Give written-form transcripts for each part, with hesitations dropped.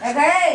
गए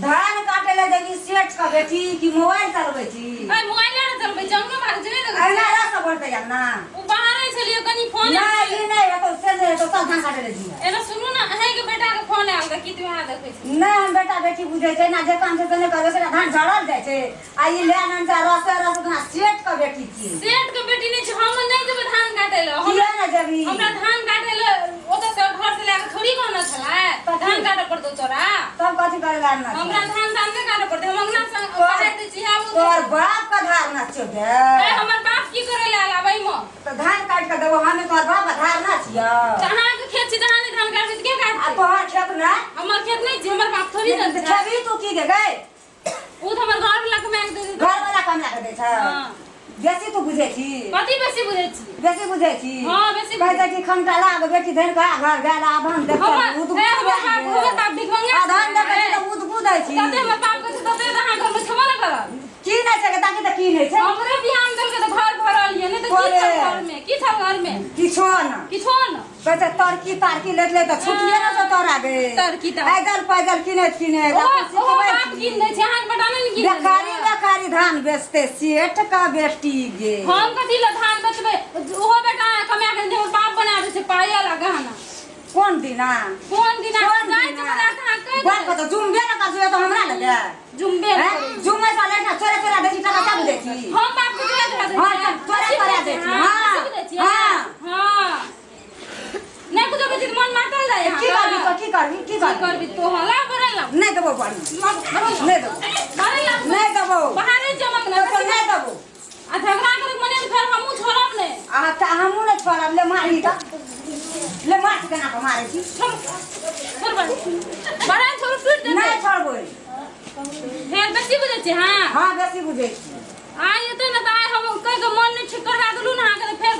धान काटे ले जगी सेठ का बेटी की मोबाइल चलबै छी मोबाइल ना चलबै जंगल मार जने अना रास्ता बोलते या ना उ बाहर है चलियो कनी फोन नहीं ई नहीं तो से तो सब धान काटे ले जी एना सुनु ना है के बेटा के फोन आल त की तू आ देखै छी नहीं हम बेटा बेटी बुझै छै ना जे काम से तने करे से धान झड़ल जाय छै आ ई ले आनन जा रास्ता सेठ का बेटी छी सेठ के बेटी नहीं छै हम नहीं जेबै धान काटे ले हमरा ना जेबी हमरा धान काटे ले ओत से घर से लेके थोड़ी कहना छला धान काटे पड़तो तोरा तब कथि करे ला ना हमरा धान में काटे पड़ते हम अंगना से पढ़ाई दे छी आ तोर बाप का धार ना छै बे ए हमर बाप की करे ले आबै म तो धान काट के देबो हमें तोर बाप धार ना छियो जहां के खेत छी जहां धान काटे के काट आ तोहर खेत ना हमर खेत नहीं छी हमर बाप थोड़ी जानते छबी तू की दे गए उ हमर घर वाला के मांग दे घर वाला काम ला के दे छ हां बेसी तू बुझे छी कथि बेसी बुझे छी बेसी बुझे छी हां बेसी कहै कि खमटा लाग बेटी धर का घर गाला धान देख हमर बाप भिखमंगा धान देख त उद बुदै छी तते हमर बाप के तते धान घर में छबा ना करब की नै छै ताकि त की नै छै हमरे बिहान दल के त घर भरल ये नै त की छ घर में की छ घर में किछो ना कहै तरकी तारकी ले ले त छुटिए ना तो तोरा गे तरकी तार पैदल पैदल किने ओ बाप किन दे छै हां बेटा नै किन बेकारी बेकारी धान बेचते सेठ का बेटी गे हम कथि ल धान बेचबे ओहो बेटा कमा के हमर बाप बना दे छै पाया लगा ना कौन दिना जाय छै बता कहां कह बाप तो जुम्बे ना कर तो हमरा लगे जुम्बे जुम्बे से लेना चोरे चोरा देती टका सब देती हम बाप के दे दे हां चोरे चोरा देती हां हां नहीं कुछ के मन माटल जाय की करबी तो हला बरला नहीं देबो पानी नहीं देबो बरला नहीं देबो बाहर चमक ना तो नहीं देबो आ झगड़ा करे मने फिर हमहु छोड़ब ने आ त हमहु नहीं छोड़ब ले मारी त ले मार के ना मारे छी छोड़ बड़ा छोड़ टूट दे नहीं छोड़बो फेर बेसी बुझे छी हां बेसी बुझे छी आय एते न त आय हम कह के मन नहीं ठीक करवा देलु ना के फेर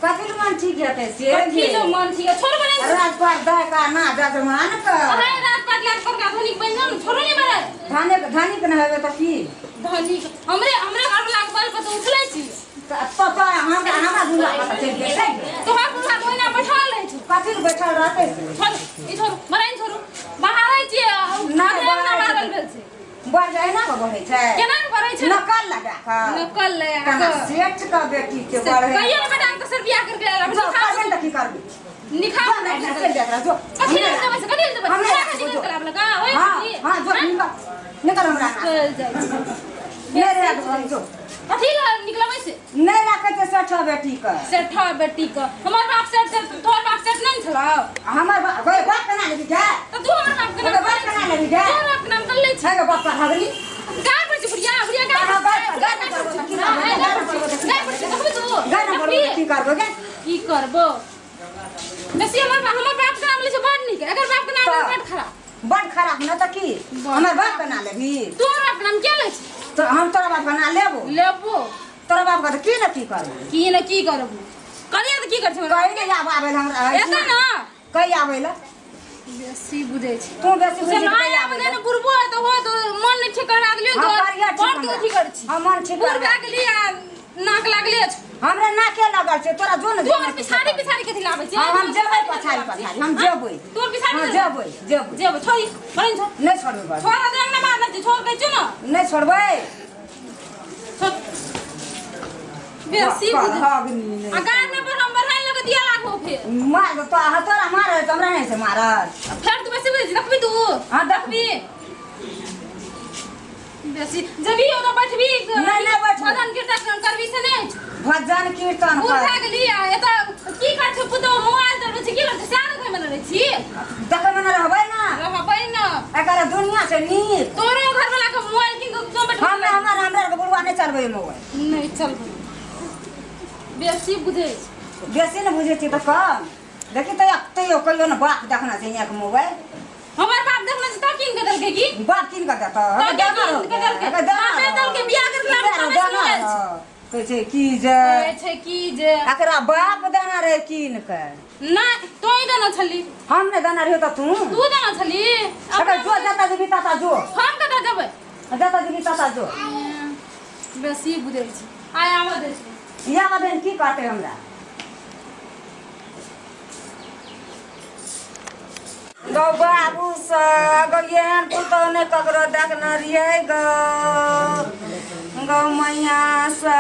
कथि मन ठीक हेते से की जो मन ठीक छोड़ बने रात पर दह का ना जजमान का हां रात पर लाख पर का धनिक बन जाऊ छोड़ो नहीं मारे धनिक न हेबे त की धनिक हमरे घर वाला के बाल पर तो उठले छी तो हमरा दूल्हा पता चल गेलै तो हम दूल्हा कोइना बैठल रहे छी कथि बैठल रहते छोड़ ई छोड़ मराइन छोड़ बाहर आई छी ना मारल भेल छै बढ़ जाए ना बढ़े छै केना बढ़े छै नकल लगा का सेठ का बेटी के बढ़े कहियो बेटा तो सर बियाह करके आला निखा की करबी निखा नहीं चल जा जो कथि ले देबे हमरा खराब लगा ओए हां जो निकल हमरा चल जाए मेरे घर जो कथि निकलबै से नहीं रखे के सेठ बेटी का हमर बाप सेठ तोर बाप सेठ नहीं छला हमर बाप केना लेबी जा त तू हमर बाप केना लेबी जा तोर बाप नाम कर ले है के बाप का हगली का पर बुढ़िया का की करबो गे की करबो बेसी हमर बाप का नाम ले छै बड़ नीक अगर बाप का नाम बड़ खराब न त की हमर बाप का नाम लेबी तोर बाप नाम के ले छै तो हम तोरा बाप का नाम लेबो तोरा बाप का की न की करबो करिया त की कर छै कहि के आब आबे हमरा एता ना कहि आबे ला बेसी बुझै छै तू बेसी बुझै छै ना आबे ने बुरबो तो हो तो मन नहीं ठीक करा गेलियो तो बड़ तो अथी कर छी हम मन ठीक बुरबा गेली आ नाक लागले छ हमरा नाके लागल छै तोरा जो न तोर पिछाड़ी कथि लाबै छै हम जेबै पछाड़ी हम जेबै तोर पिछाड़ी जेबै छोड़ी बरन छ नहीं छोड़बै छोड़ दे ना मार दे छोड़ के छु न नहीं छोड़बै बेसी हगनी नहीं अगार में पर हम बढ़ाई लगे दिया लागो फिर मार तो तोरा मार हमरा नहीं से मारत फिर तू बेसी बुझ देखबी तू हां देखबी बेसी जबी ओ तो बैठबी नहीं बैठ भजन कीर्तन करबी से नहीं भजन कीर्तन कर उठा गेली एता की कर छ पुतो मोबाइल दर छै की करछ सानो घर में रहै छी देखे में रहबै ना एकर दुनिया से नीक तोरो घर वाला के मोबाइल किन के तो बैठ हमरा गुरुआ नहीं चलबै मोबाइल नहीं चलबै बेसी बुझै बेसी न बुझै छी त कम देखि त कहियो न बाप देखना चाहिए के मोबाइल हमर बाप देखना छै त किन के देलकै की बाप किन के देता बापे देलकै बियाह करके लाबै कहै छै की जे एकरा बाप देना रहे किन के नहीं तो ही देना छली हम ने देना रहियो त तू देना छली अगर जो जता जेबी तता जो हम कता जेबै जता जेबी तता जो बेसी बुझै छी आय आवा दे या बदन की काटे हमरा गौ बाबू से केहन पुतौ ने ककरो देखने रहियै गौ मैया सा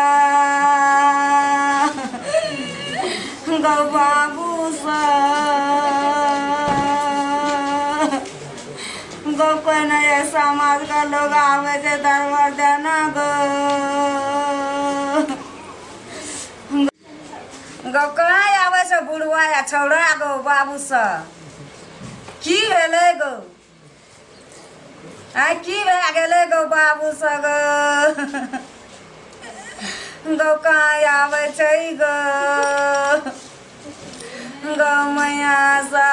गौ बाबू सा गौ कोई नहीं समाज का लोग आवे छै दरबार देना गौ कहाँ आवे छै बुढ़वा या छौड़ा गौ बाबू सा की भेलै गौ आइ की भए गेलै गौ बाबू सा गौ कहाँ आवे छै गौ मैया सा